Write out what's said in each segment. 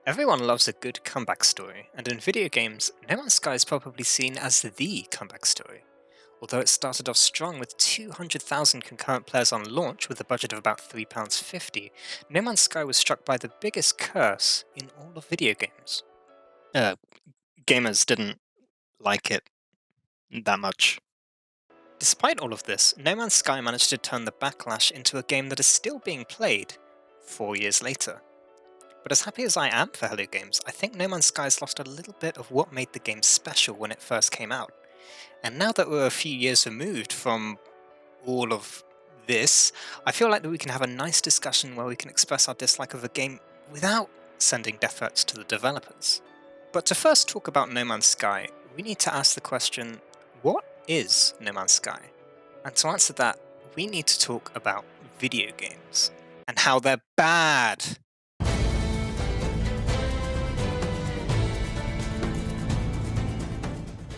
Everyone loves a good comeback story, and in video games, No Man's Sky is probably seen as the comeback story. Although it started off strong with 200,000 concurrent players on launch with a budget of about £3.50, No Man's Sky was struck by the biggest curse in all of video games. Uh, Gamers didn't like it that much. Despite all of this, No Man's Sky managed to turn the backlash into a game that is still being played 4 years later. But as happy as I am for Hello Games, I think No Man's Sky's lost a little bit of what made the game special when it first came out. And now that we're a few years removed from all of this, I feel like that we can have a nice discussion where we can express our dislike of the game without sending death threats to the developers. But to first talk about No Man's Sky, we need to ask the question, what is No Man's Sky? And to answer that, we need to talk about video games and how they're bad.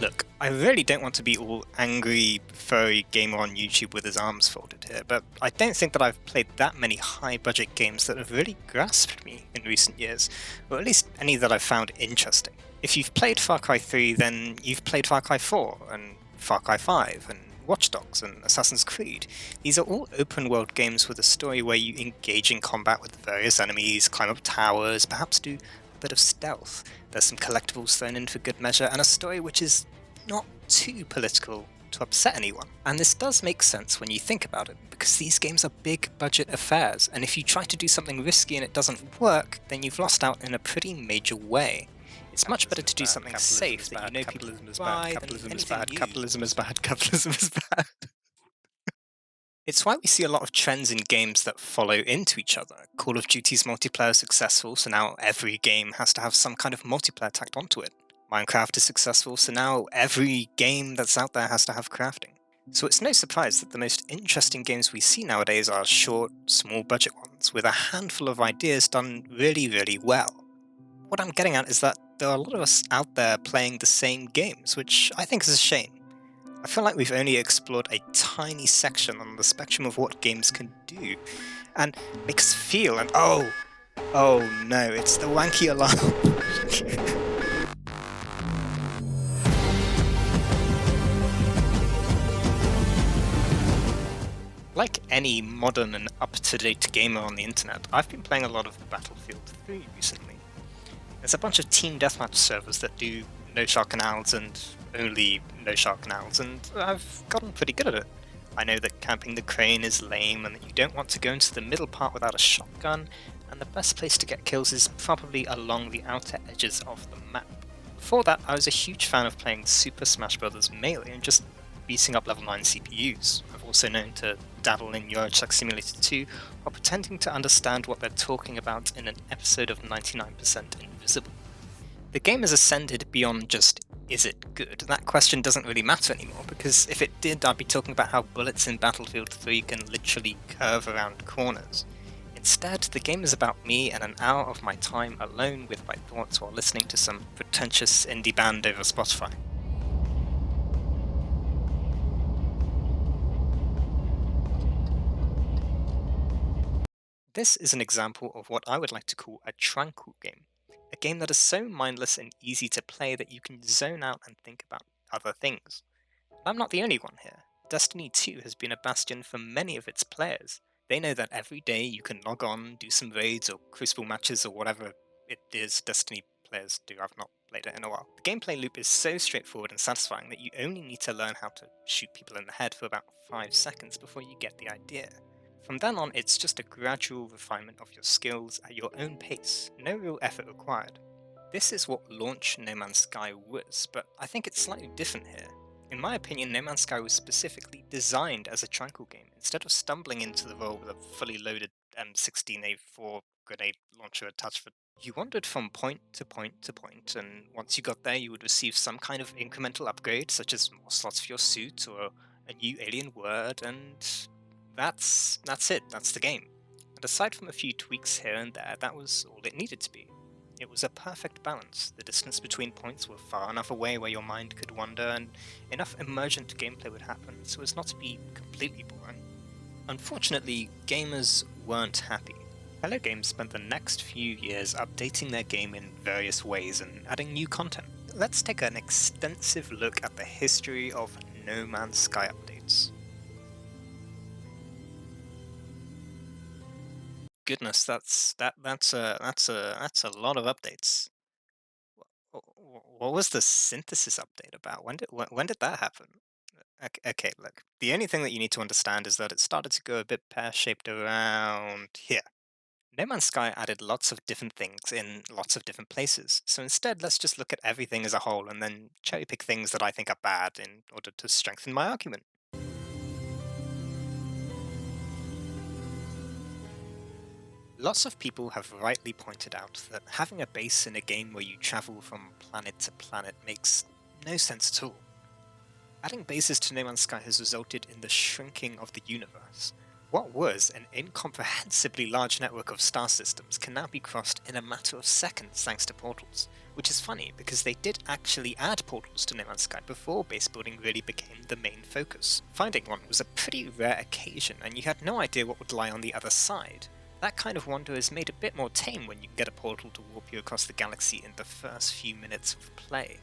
Look, I really don't want to be all angry, furry gamer on YouTube with his arms folded here, but I don't think that I've played that many high-budget games that have really grasped me in recent years, or at least any that I've found interesting. If you've played Far Cry 3, then you've played Far Cry 4, and Far Cry 5, and Watch Dogs, and Assassin's Creed. These are all open-world games with a story where you engage in combat with various enemies, climb up towers, perhaps do a bit of stealth. There's some collectibles thrown in for good measure, and a story which is not too political to upset anyone. And this does make sense when you think about it, because these games are big budget affairs, and if you try to do something risky and it doesn't work, then you've lost out in a pretty major way. It's much better to do something safe that you know people will buy than Capitalism is anything bad. new. Capitalism is bad. Capitalism is bad. It's why we see a lot of trends in games that follow into each other. Call of Duty's multiplayer is successful, so now every game has to have some kind of multiplayer tacked onto it. Minecraft is successful, so now every game that's out there has to have crafting. So it's no surprise that the most interesting games we see nowadays are short, small budget ones, with a handful of ideas done really, really well. What I'm getting at is that there are a lot of us out there playing the same games, which I think is a shame. I feel like we've only explored a tiny section on the spectrum of what games can do, and makes us feel, and oh no, it's the wanky alarm. Like any modern and up-to-date gamer on the internet, I've been playing a lot of Battlefield 3 recently. There's a bunch of team deathmatch servers that do no-shot canals and only no-shot canals, and I've gotten pretty good at it. I know that camping the crane is lame and that you don't want to go into the middle part without a shotgun, and the best place to get kills is probably along the outer edges of the map. Before that, I was a huge fan of playing Super Smash Bros. Melee and just beating up level 9 CPUs. I've also known to dabble in Euro Truck Simulator 2 while pretending to understand what they're talking about in an episode of 99% Invisible. The game has ascended beyond just, is it good? That question doesn't really matter anymore, because if it did, I'd be talking about how bullets in Battlefield 3 can literally curve around corners. Instead, the game is about me and an hour of my time alone with my thoughts while listening to some pretentious indie band over Spotify. This is an example of what I would like to call a tranquil game. A game that is so mindless and easy to play that you can zone out and think about other things. I'm not the only one here. Destiny 2 has been a bastion for many of its players. They know that every day you can log on, do some raids or crucible matches or whatever it is Destiny players do. I've not played it in a while. The gameplay loop is so straightforward and satisfying that you only need to learn how to shoot people in the head for about 5 seconds before you get the idea. From then on, it's just a gradual refinement of your skills at your own pace, no real effort required. This is what launch No Man's Sky was, but I think it's slightly different here. In my opinion, No Man's Sky was specifically designed as a tranquil game, instead of stumbling into the role with a fully loaded M16A4 grenade launcher attached for. You wandered from point to point to point, and once you got there you would receive some kind of incremental upgrade, such as more slots for your suit or a new alien word, and that's it, that's the game. And aside from a few tweaks here and there, that was all it needed to be. It was a perfect balance. The distance between points were far enough away where your mind could wander, and enough emergent gameplay would happen so as not to be completely boring. Unfortunately, gamers weren't happy. Hello Games spent the next few years updating their game in various ways and adding new content. Let's take an extensive look at the history of No Man's Sky updates. Goodness, that's a lot of updates. What was the synthesis update about? When did that happen? Okay, look. The only thing that you need to understand is that it started to go a bit pear-shaped around here. No Man's Sky added lots of different things in lots of different places, so instead let's just look at everything as a whole and then cherry pick things that I think are bad in order to strengthen my argument. Lots of people have rightly pointed out that having a base in a game where you travel from planet to planet makes no sense at all. Adding bases to No Man's Sky has resulted in the shrinking of the universe. What was an incomprehensibly large network of star systems can now be crossed in a matter of seconds thanks to portals, which is funny because they did actually add portals to No Man's Sky before base building really became the main focus. Finding one was a pretty rare occasion and you had no idea what would lie on the other side. That kind of wonder is made a bit more tame when you can get a portal to warp you across the galaxy in the first few minutes of play.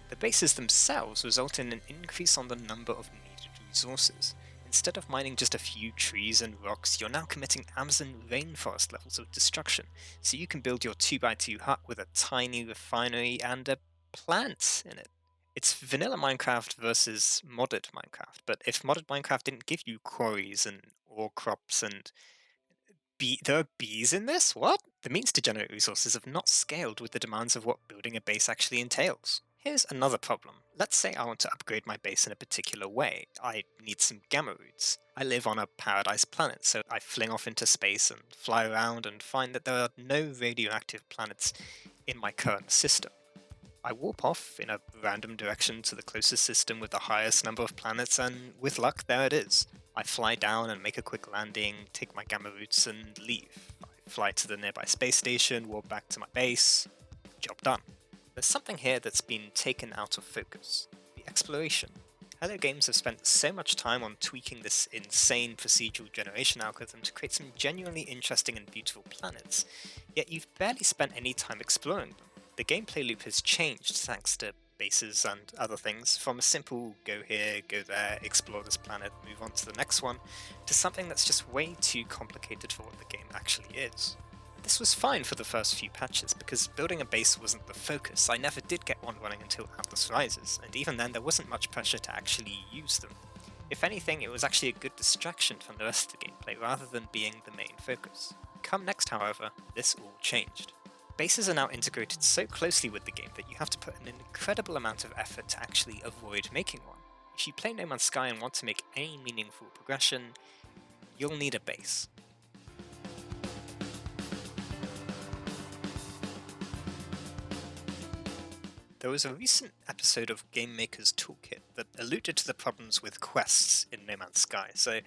The bases themselves result in an increase on the number of needed resources. Instead of mining just a few trees and rocks, you're now committing Amazon rainforest levels of destruction, so you can build your 2x2 hut with a tiny refinery and a plant in it. It's vanilla Minecraft versus modded Minecraft, but if modded Minecraft didn't give you quarries and ore crops and there are bees in this? What? The means to generate resources have not scaled with the demands of what building a base actually entails. Here's another problem. Let's say I want to upgrade my base in a particular way. I need some gamma roots. I live on a paradise planet, so I fling off into space and fly around and find that there are no radioactive planets in my current system. I warp off in a random direction to the closest system with the highest number of planets, and with luck, there it is. I fly down and make a quick landing, take my gamma roots, and leave. I fly to the nearby space station, warp back to my base. Job done. There's something here that's been taken out of focus: the exploration. Hello Games have spent so much time on tweaking this insane procedural generation algorithm to create some genuinely interesting and beautiful planets, yet you've barely spent any time exploring them. The gameplay loop has changed thanks to bases and other things, from a simple go here, go there, explore this planet, move on to the next one, to something that's just way too complicated for what the game actually is. This was fine for the first few patches, because building a base wasn't the focus. I never did get one running until Atlas Rises, and even then there wasn't much pressure to actually use them. If anything, it was actually a good distraction from the rest of the gameplay rather than being the main focus. Come next, however, this all changed. Bases are now integrated so closely with the game that you have to put in an incredible amount of effort to actually avoid making one. If you play No Man's Sky and want to make any meaningful progression, you'll need a base. There was a recent episode of Game Maker's Toolkit that alluded to the problems with quests in No Man's Sky, so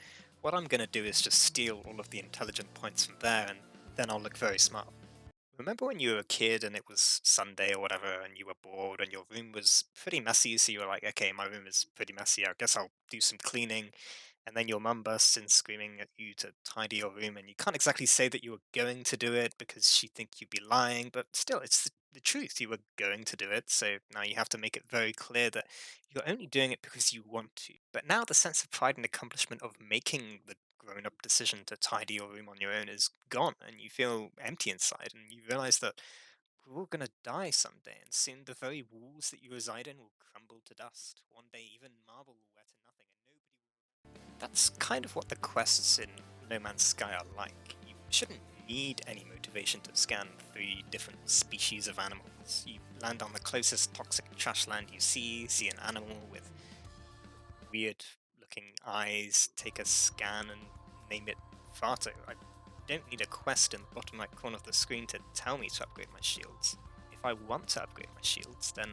what I'm going to do is just steal all of the intelligent points from there and then I'll look very smart. Remember when you were a kid and it was Sunday or whatever and you were bored and your room was pretty messy, so you were like, okay, my room is pretty messy, I guess I'll do some cleaning. And then your mum bursts in screaming at you to tidy your room, and you can't exactly say that you were going to do it because she'd think you'd be lying, but still, it's the truth. You were going to do it, so now you have to make it very clear that you're only doing it because you want to. But now the sense of pride and accomplishment of making the grown up decision to tidy your room on your own is gone, and you feel empty inside, and you realize that we're all gonna die someday, and soon the very walls that you reside in will crumble to dust. One day, even marble will wear to nothing, and nobody will. That's kind of what the quests in No Man's Sky are like. You shouldn't need any motivation to scan 3 different species of animals. You land on the closest toxic trash land you see an animal with weird looking eyes, take a scan and name it Farto. I don't need a quest in the bottom right corner of the screen to tell me to upgrade my shields. If I want to upgrade my shields, then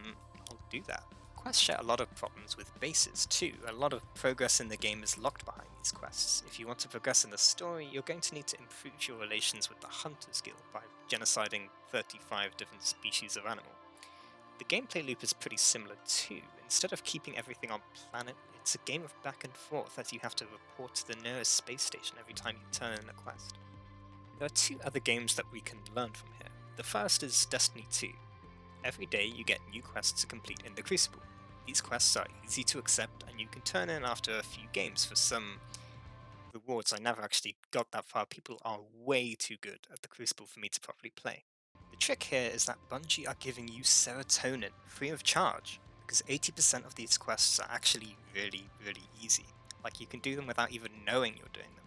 I'll do that. Quests share a lot of problems with bases too. A lot of progress in the game is locked behind these quests. If you want to progress in the story, you're going to need to improve your relations with the Hunters Guild by genociding 35 different species of animal. The gameplay loop is pretty similar too. Instead of keeping everything on planet, it's a game of back and forth as you have to report to the nearest space station every time you turn in a quest. There are two other games that we can learn from here. The first is Destiny 2. Every day you get new quests to complete in the Crucible. These quests are easy to accept and you can turn in after a few games for some rewards. I never actually got that far. People are way too good at the Crucible for me to properly play. The trick here is that Bungie are giving you serotonin free of charge, because 80% of these quests are actually really, really easy. Like, you can do them without even knowing you're doing them.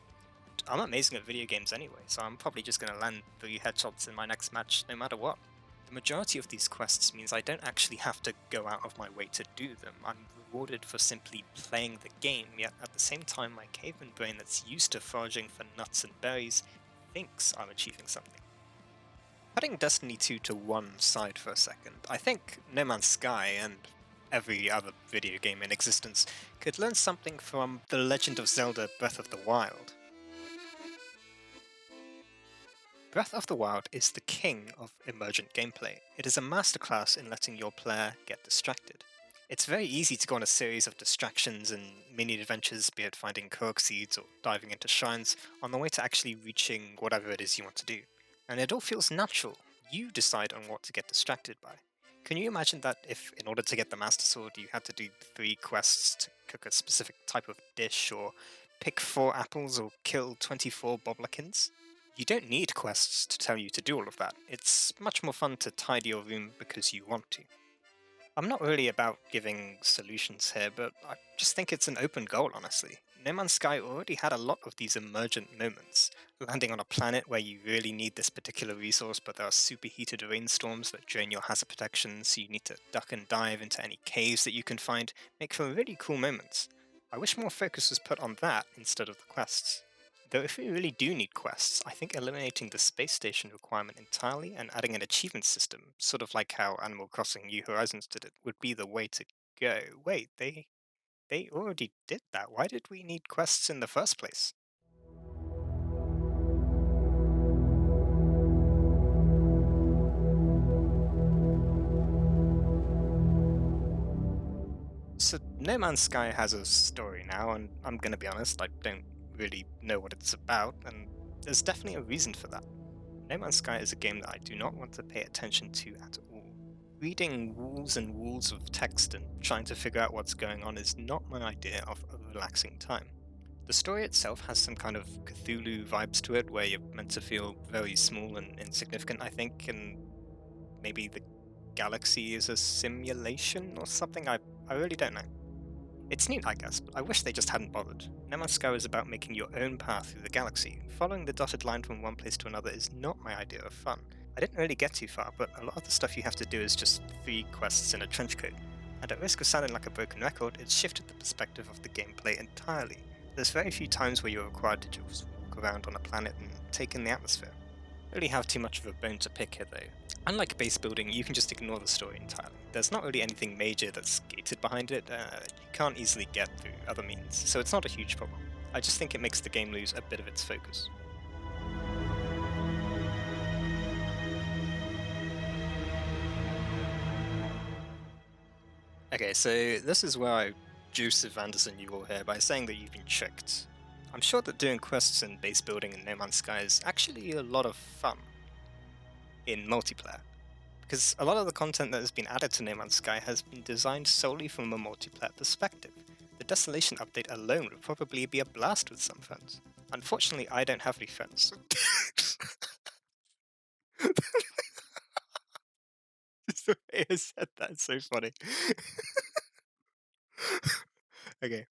I'm amazing at video games anyway, so I'm probably just going to land 3 headshots in my next match no matter what. The majority of these quests means I don't actually have to go out of my way to do them. I'm rewarded for simply playing the game, yet at the same time my caveman brain that's used to foraging for nuts and berries thinks I'm achieving something. Putting Destiny 2 to one side for a second, I think No Man's Sky and every other video game in existence could learn something from The Legend of Zelda Breath of the Wild. Breath of the Wild is the king of emergent gameplay. It is a masterclass in letting your player get distracted. It's very easy to go on a series of distractions and mini-adventures, be it finding Korok seeds or diving into shrines, on the way to actually reaching whatever it is you want to do. And it all feels natural. You decide on what to get distracted by. Can you imagine that if, in order to get the Master Sword, you had to do 3 quests to cook a specific type of dish, or pick 4 apples, or kill 24 boblakins? You don't need quests to tell you to do all of that. It's much more fun to tidy your room because you want to. I'm not really about giving solutions here, but I just think it's an open goal, honestly. No Man's Sky already had a lot of these emergent moments. Landing on a planet where you really need this particular resource, but there are superheated rainstorms that drain your hazard protection, so you need to duck and dive into any caves that you can find, make for really cool moments. I wish more focus was put on that instead of the quests. Though if we really do need quests, I think eliminating the space station requirement entirely and adding an achievement system, sort of like how Animal Crossing New Horizons did it, would be the way to go. Wait, they already did that. Why did we need quests in the first place? So No Man's Sky has a story now, and I'm gonna be honest, I don't really know what it's about, and there's definitely a reason for that. No Man's Sky is a game that I do not want to pay attention to at all. Reading walls and walls of text and trying to figure out what's going on is not my idea of a relaxing time. The story itself has some kind of Cthulhu vibes to it, where you're meant to feel very small and insignificant, I think, and maybe the galaxy is a simulation or something. I really don't know. It's neat, I guess, but I wish they just hadn't bothered. No Man's Sky is about making your own path through the galaxy. Following the dotted line from one place to another is not my idea of fun. I didn't really get too far, but a lot of the stuff you have to do is just 3 quests in a trench coat. And at risk of sounding like a broken record, it's shifted the perspective of the gameplay entirely. There's very few times where you're required to just walk around on a planet and take in the atmosphere. I don't really have too much of a bone to pick here though. Unlike base building, you can just ignore the story entirely. There's not really anything major that's gated behind it, you can't easily get through other means, so it's not a huge problem. I just think it makes the game lose a bit of its focus. Okay, so this is where I Joseph Anderson you all here by saying that you've been tricked. I'm sure that doing quests and base building in No Man's Sky is actually a lot of fun in multiplayer, because a lot of the content that has been added to No Man's Sky has been designed solely from a multiplayer perspective. The Desolation update alone would probably be a blast with some friends. Unfortunately, I don't have any friends. Just the way I said that is so funny. Okay.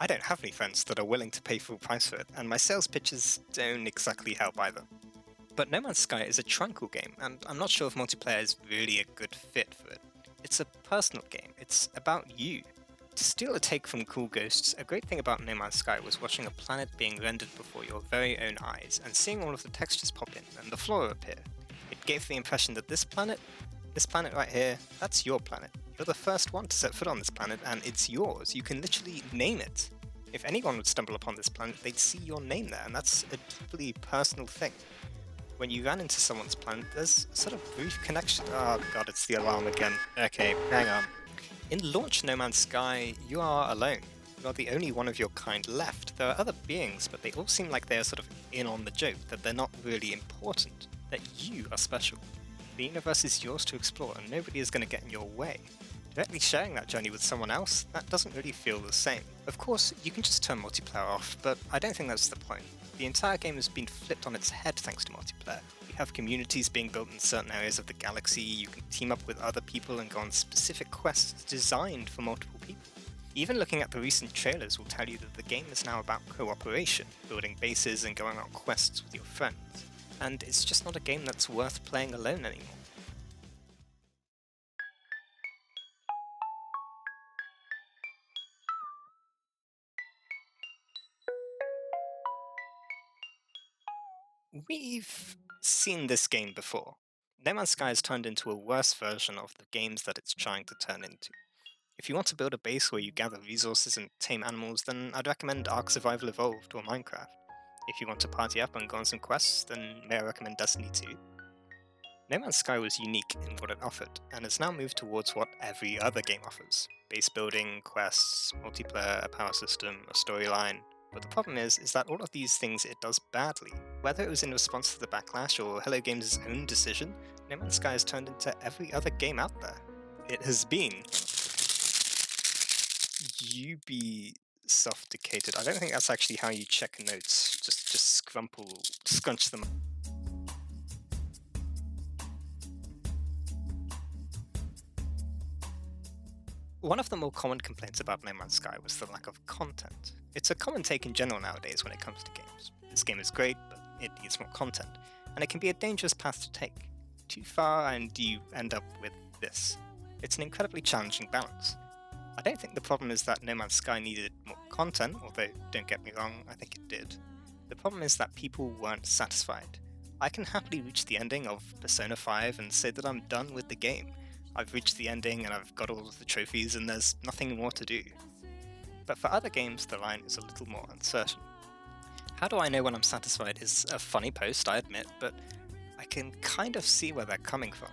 I don't have any friends that are willing to pay full price for it, and my sales pitches don't exactly help either. But No Man's Sky is a tranquil game, and I'm not sure if multiplayer is really a good fit for it. It's a personal game, it's about you. To steal a take from Cool Ghosts, a great thing about No Man's Sky was watching a planet being rendered before your very own eyes, and seeing all of the textures pop in and the flora appear. It gave the impression that this planet right here, that's your planet. You're the first one to set foot on this planet, and it's yours. You can literally name it. If anyone would stumble upon this planet, they'd see your name there, and that's a deeply personal thing. When you ran into someone's planet, there's a sort of brief connection. Oh god, it's the alarm again. Okay, hang on. In launch No Man's Sky, you are alone. You are the only one of your kind left. There are other beings, but they all seem like they are sort of in on the joke, that they're not really important, that you are special. The universe is yours to explore, and nobody is going to get in your way. Directly sharing that journey with someone else, that doesn't really feel the same. Of course, you can just turn multiplayer off, but I don't think that's the point. The entire game has been flipped on its head thanks to multiplayer. We have communities being built in certain areas of the galaxy, you can team up with other people and go on specific quests designed for multiple people. Even looking at the recent trailers will tell you that the game is now about cooperation, building bases and going on quests with your friends. And it's just not a game that's worth playing alone anymore. We've seen this game before. No Man's Sky has turned into a worse version of the games that it's trying to turn into. If you want to build a base where you gather resources and tame animals, then I'd recommend Ark Survival Evolved or Minecraft. If you want to party up and go on some quests, then may I recommend Destiny 2? No Man's Sky was unique in what it offered, and has now moved towards what every other game offers: base building, quests, multiplayer, a power system, a storyline. But the problem is that all of these things it does badly. Whether it was in response to the backlash or Hello Games' own decision, No Man's Sky has turned into every other game out there. It has been. You be suffocated. I don't think that's actually how you check notes. Just scrunch them. One of the more common complaints about No Man's Sky was the lack of content. It's a common take in general nowadays when it comes to games. This game is great, but it needs more content, and it can be a dangerous path to take. Too far and you end up with this. It's an incredibly challenging balance. I don't think the problem is that No Man's Sky needed more content, although don't get me wrong, I think it did. The problem is that people weren't satisfied. I can happily reach the ending of Persona 5 and say that I'm done with the game. I've reached the ending and I've got all of the trophies and there's nothing more to do. But for other games, the line is a little more uncertain. How do I know when I'm satisfied is a funny post, I admit, but I can kind of see where they're coming from.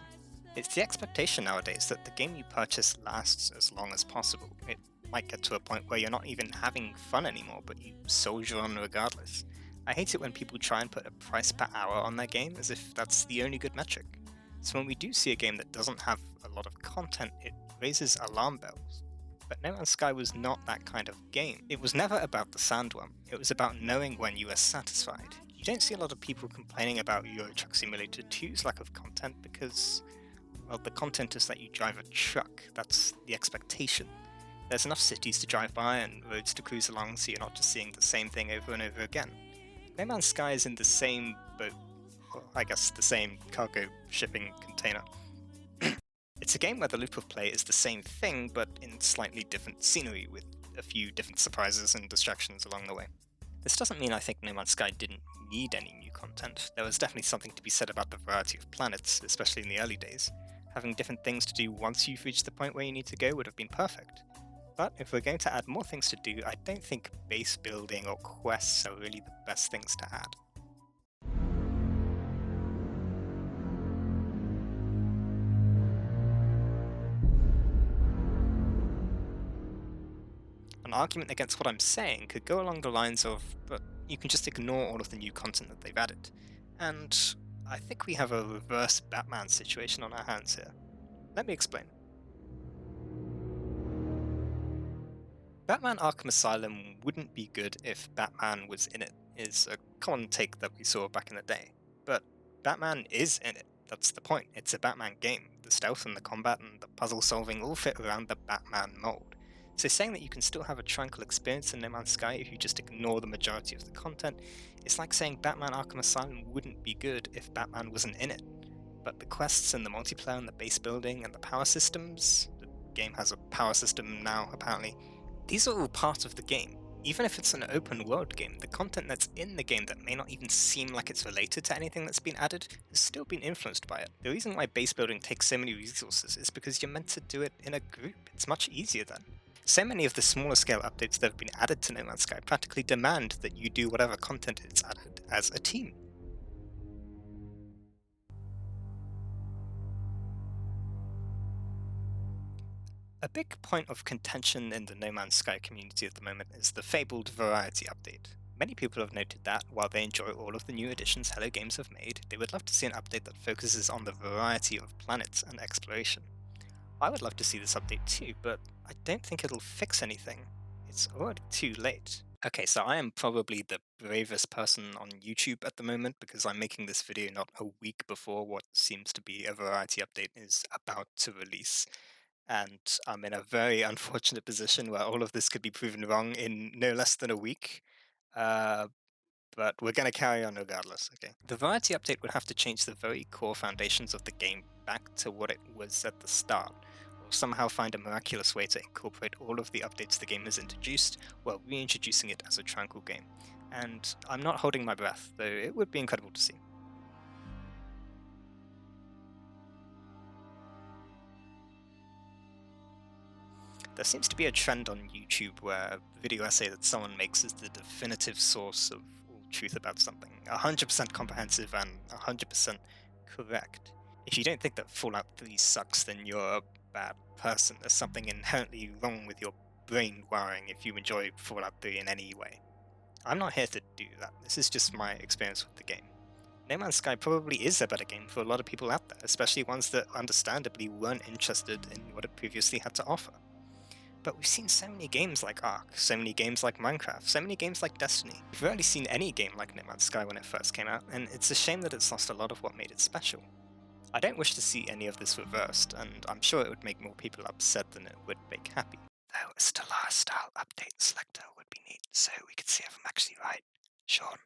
It's the expectation nowadays that the game you purchase lasts as long as possible. It might get to a point where you're not even having fun anymore, but you soldier on regardless. I hate it when people try and put a price per hour on their game as if that's the only good metric. So when we do see a game that doesn't have a lot of content, it raises alarm bells. But No Man's Sky was not that kind of game. It was never about the sandworm, it was about knowing when you were satisfied. You don't see a lot of people complaining about Euro Truck Simulator 2's lack of content because, well, the content is that you drive a truck. That's the expectation. There's enough cities to drive by and roads to cruise along so you're not just seeing the same thing over and over again. No Man's Sky is in the same boat, or I guess the same cargo shipping container. It's a game where the loop of play is the same thing, but in slightly different scenery, with a few different surprises and distractions along the way. This doesn't mean I think No Man's Sky didn't need any new content. There was definitely something to be said about the variety of planets, especially in the early days. Having different things to do once you've reached the point where you need to go would have been perfect. But if we're going to add more things to do, I don't think base building or quests are really the best things to add. An argument against what I'm saying could go along the lines of, but you can just ignore all of the new content that they've added. And I think we have a reverse Batman situation on our hands here. Let me explain. Batman Arkham Asylum wouldn't be good if Batman was in it, is a common take that we saw back in the day. But Batman is in it. That's the point. It's a Batman game. The stealth and the combat and the puzzle solving all fit around the Batman mold. So saying that you can still have a tranquil experience in No Man's Sky if you just ignore the majority of the content, it's like saying Batman Arkham Asylum wouldn't be good if Batman wasn't in it. But the quests and the multiplayer and the base building and the power systems, the game has a power system now apparently, these are all part of the game. Even if it's an open world game, the content that's in the game that may not even seem like it's related to anything that's been added has still been influenced by it. The reason why base building takes so many resources is because you're meant to do it in a group. It's much easier then. So many of the smaller scale updates that have been added to No Man's Sky practically demand that you do whatever content is added as a team. A big point of contention in the No Man's Sky community at the moment is the fabled variety update. Many people have noted that, while they enjoy all of the new additions Hello Games have made, they would love to see an update that focuses on the variety of planets and exploration. I would love to see this update too, but I don't think it'll fix anything. It's already too late. Okay, so I am probably the bravest person on YouTube at the moment because I'm making this video not a week before what seems to be a variety update is about to release. And I'm in a very unfortunate position where all of this could be proven wrong in no less than a week. Uh, but we're going to carry on regardless, okay? The variety update would have to change the very core foundations of the game back to what it was at the start, or somehow find a miraculous way to incorporate all of the updates the game has introduced while reintroducing it as a tranquil game. And I'm not holding my breath, though it would be incredible to see. There seems to be a trend on YouTube where the video essay that someone makes is the definitive source of all truth about something, 100% comprehensive and 100% correct. If you don't think that Fallout 3 sucks, then you're a bad person. There's something inherently wrong with your brain wiring if you enjoy Fallout 3 in any way. I'm not here to do that. This is just my experience with the game. No Man's Sky probably is a better game for a lot of people out there, especially ones that understandably weren't interested in what it previously had to offer. But we've seen so many games like Ark, so many games like Minecraft, so many games like Destiny. We've rarely seen any game like No Man's Sky when it first came out, and it's a shame that it's lost a lot of what made it special. I don't wish to see any of this reversed, and I'm sure it would make more people upset than it would make happy. Though a Stellar-style update selector would be neat, so we could see if I'm actually right. Sean,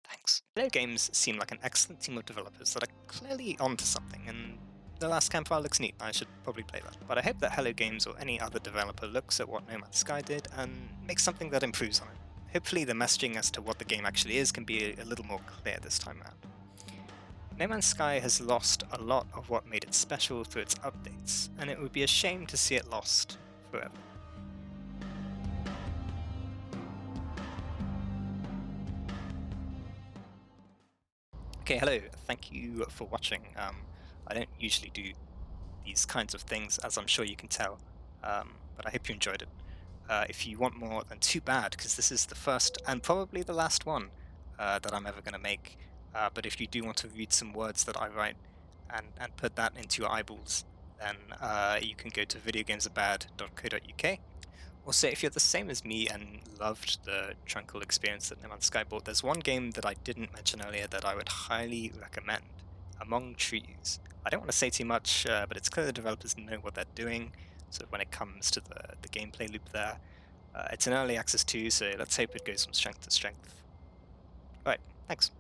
thanks. Hello Games seem like an excellent team of developers that are clearly onto something, and the last campfire looks neat. I should probably play that. But I hope that Hello Games or any other developer looks at what No Man's Sky did and makes something that improves on it. Hopefully the messaging as to what the game actually is can be a little more clear this time around. No Man's Sky has lost a lot of what made it special through its updates, and it would be a shame to see it lost forever. Okay, hello, thank you for watching. I don't usually do these kinds of things, as I'm sure you can tell, but I hope you enjoyed it. If you want more, then too bad, because this is the first and probably the last one that I'm ever going to make. But if you do want to read some words that I write and put that into your eyeballs, then you can go to videogamesabad.co.uk. Also, if you're the same as me and loved the tranquil experience that No Man's Sky brought, there's one game that I didn't mention earlier that I would highly recommend, Among Trees. I don't want to say too much, but it's clear the developers know what they're doing, so when it comes to the gameplay loop there. It's an early access too, so let's hope it goes from strength to strength. Right, thanks.